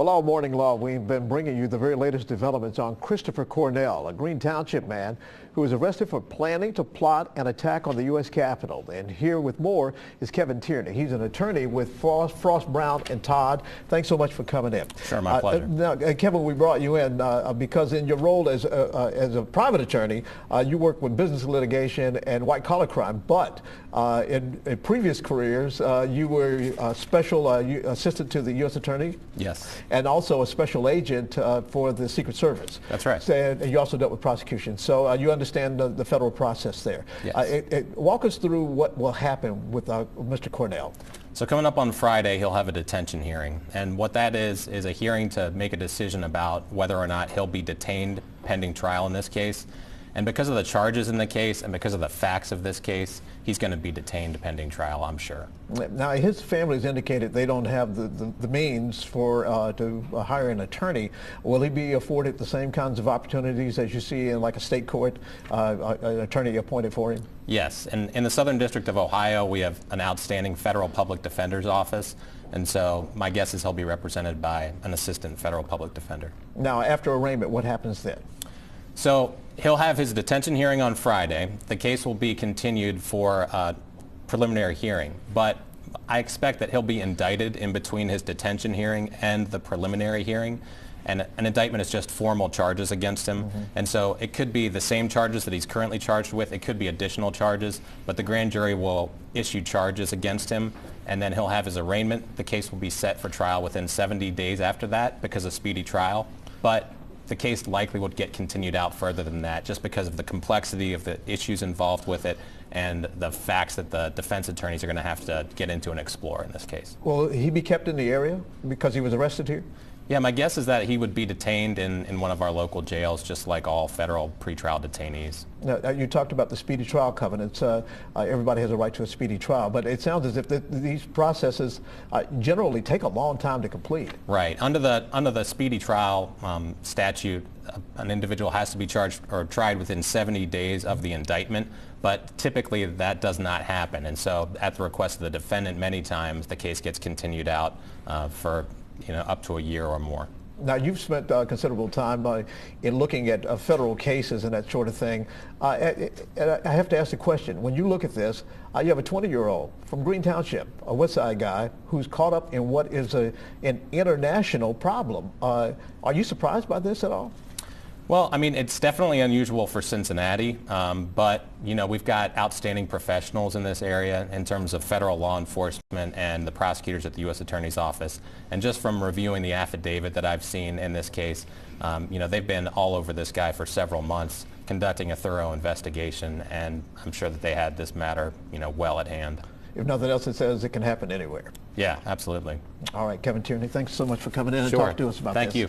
Well, all morning long, we've been bringing you the very latest developments on Christopher Cornell, a Green Township man who was arrested for planning to plot an attack on the U.S. Capitol. And here with more is Kevin Tierney. He's an attorney with Frost Brown and Todd. Thanks so much for coming in. Sure, my pleasure. Now, Kevin, we brought you in because in your role as a private attorney, you work with business litigation and white-collar crime. But in previous careers, you were special assistant to the U.S. Attorney. Yes. And also a special agent for the Secret Service. That's right. And you also dealt with prosecution. So you understand the federal process there. Yes. Walk us through what will happen with Mr. Cornell. So coming up on Friday, he'll have a detention hearing. And what that is a hearing to make a decision about whether or not he'll be detained pending trial in this case. And because of the charges in the case and because of the facts of this case, he's going to be detained pending trial, I'm sure. Now, his family has indicated they don't have the means to hire an attorney. Will he be afforded the same kinds of opportunities as you see in like a state court, an attorney appointed for him? Yes. And in the Southern District of Ohio, we have an outstanding federal public defender's office. And so my guess is he'll be represented by an assistant federal public defender. Now, after arraignment, what happens then? So he'll have his detention hearing on Friday. The case will be continued for a preliminary hearing, but I expect that he'll be indicted in between his detention hearing and the preliminary hearing. And an indictment is just formal charges against him. Mm-hmm. And so it could be the same charges that he's currently charged with. It could be additional charges, but the grand jury will issue charges against him, and then he'll have his arraignment. The case will be set for trial within 70 days after that because of speedy trial. But the case likely would get continued out further than that just because of the complexity of the issues involved with it and the facts that the defense attorneys are going to have to get into and explore in this case. Will he be kept in the area because he was arrested here? Yeah, my guess is that he would be detained in one of our local jails, just like all federal pretrial detainees. Now, you talked about the speedy trial covenants. Everybody has a right to a speedy trial, but it sounds as if these processes generally take a long time to complete. Right. Under the speedy trial statute, an individual has to be charged or tried within 70 days of the indictment, but typically that does not happen. And so at the request of the defendant, many times the case gets continued out for up to a year or more. Now, you've spent considerable time in looking at federal cases and that sort of thing. I have to ask the question, when you look at this, you have a 20-year-old from Green Township, a West Side guy, who's caught up in what is an international problem. Are you surprised by this at all? Well, I mean, it's definitely unusual for Cincinnati, but, we've got outstanding professionals in this area in terms of federal law enforcement and the prosecutors at the U.S. Attorney's Office. And just from reviewing the affidavit that I've seen in this case, they've been all over this guy for several months conducting a thorough investigation, and I'm sure that they had this matter, well at hand. If nothing else, it says it can happen anywhere. Yeah, absolutely. All right, Kevin Tierney, thanks so much for coming in and talking to us about this. Thank you.